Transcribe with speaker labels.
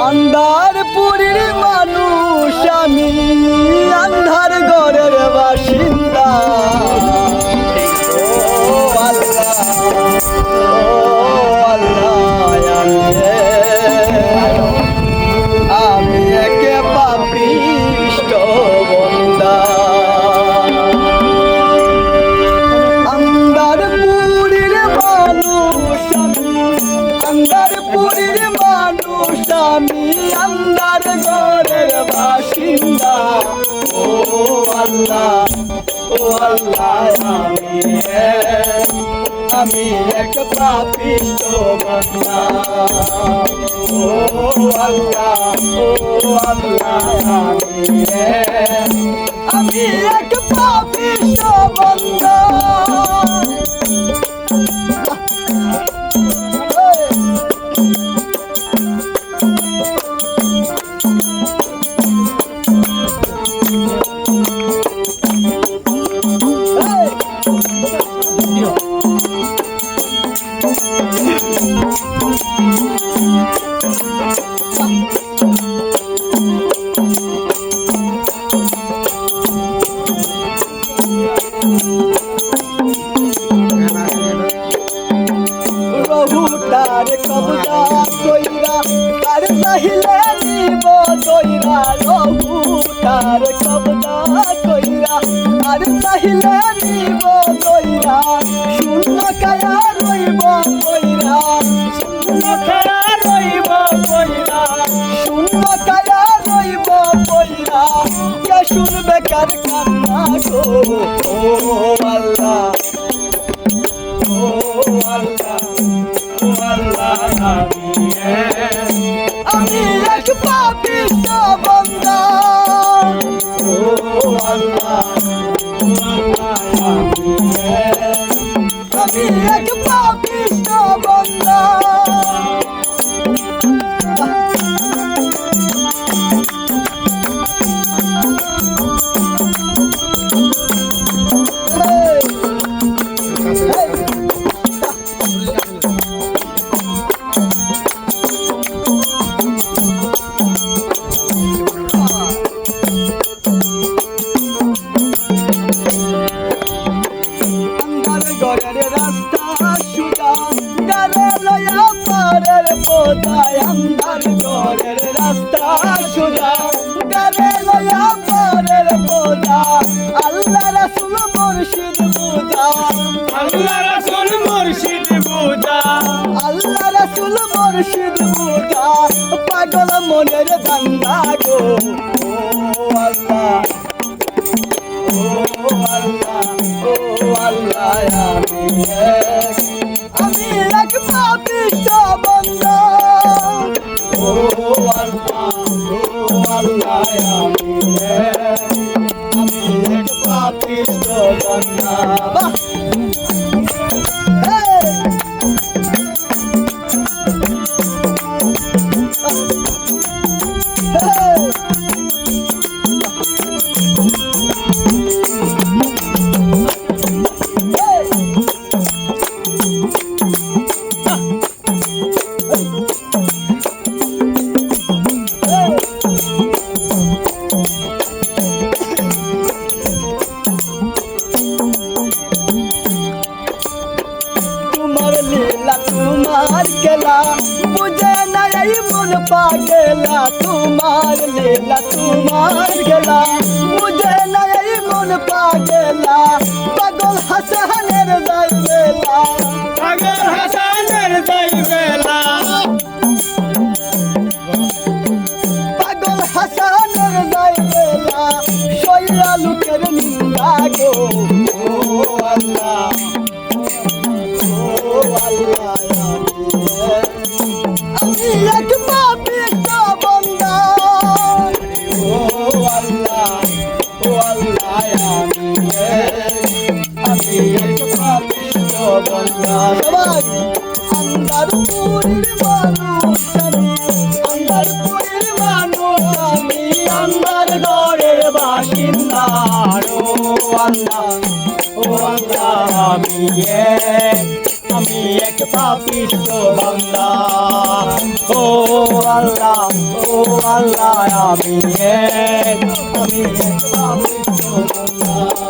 Speaker 1: আন্ধারপুরের মানুষ আমি, আন্ধার ঘরের বাসিন্দা। ও আল্লাহ, ও আল্লাহ, আমি একে পাপিষ্ঠ বান্দা। আন্ধারপুরের মানুষ আমি, আন্ধারপুরের মানুষ আমি, আন্ধার ঘরের বাসিন্দা। ও আল্লাহ, ও আল্লাহ, আমি এক পাপিষ্ঠ বান্দা। ও আল্লাহ, ও আল্লাহ, আমি এক পাপিষ্ঠ বান্দা। রহুটার কবজা কইরা আর চাহিলে নিব দইরা। রহুটার কবজা কইরা আর চাহিলে নিব দইরা। শূন্য কায়া রইব কইরা, শূন্য কায়া রইব কইরা, শূন্য কায়া রইব কইরা। কে শুনবে কার কান্না গো? ও আল্লাহ, ও আল্লাহ, ও আল্লাহ, আমি এক পাপিষ্ঠ বান্দা। ও আল্লাহ, ও আল্লাহ, আমি এক পাপিষ্ঠ বান্দা। ঘরের রাস্তা সুজা গালে লয়া পারের পোতায়। আন্ধার ঘরের রাস্তা সুজা গালে লয়া পারের পোতা। আল্লাহ রাসূল মুর্শিদ বুঝা, আল্লাহ রাসূল মুর্শিদ বুঝা, আল্লাহ রাসূল মুর্শিদ বুঝা। পাগল মনের বান্দা গো। ও আল্লাহ, ও আল্লাহ, ও আল্লাহ, আমি এক পাপিষ্ঠ বান্দা। ও আল্লাহ, ও আল্লাহ, আমি এক পাপিষ্ঠ বান্দা। তোমার খেলা বুঝে নাই মন পাগলা। তোমার লীলা, তোমার খেলা বুঝে নাই মন পাগলা। পাগল হাসানের যাই বেলা, পাগল হাসানের যাই বেলা, পাগল হাসানের যাই বেলা। সইয়া লোকের নিন্দা গো। ও আল্লাহ, আমি এক পাপিষ্ঠ বান্দা। ও আল্লাহ, ও আল্লাহ, আমি এক পাপিষ্ঠ বান্দা। সবাই আন্ধারপুরের মানুষ আমি, আন্ধারপুরের মানুষ আমি, আন্ধার ঘরের বাসিন্দা। ও আল্লাহ, ও আল্লাহ আমি এক পাপিষ্ঠ বান্দা ও আল্লাহ আমি এক পাপিষ্ঠ বান্দা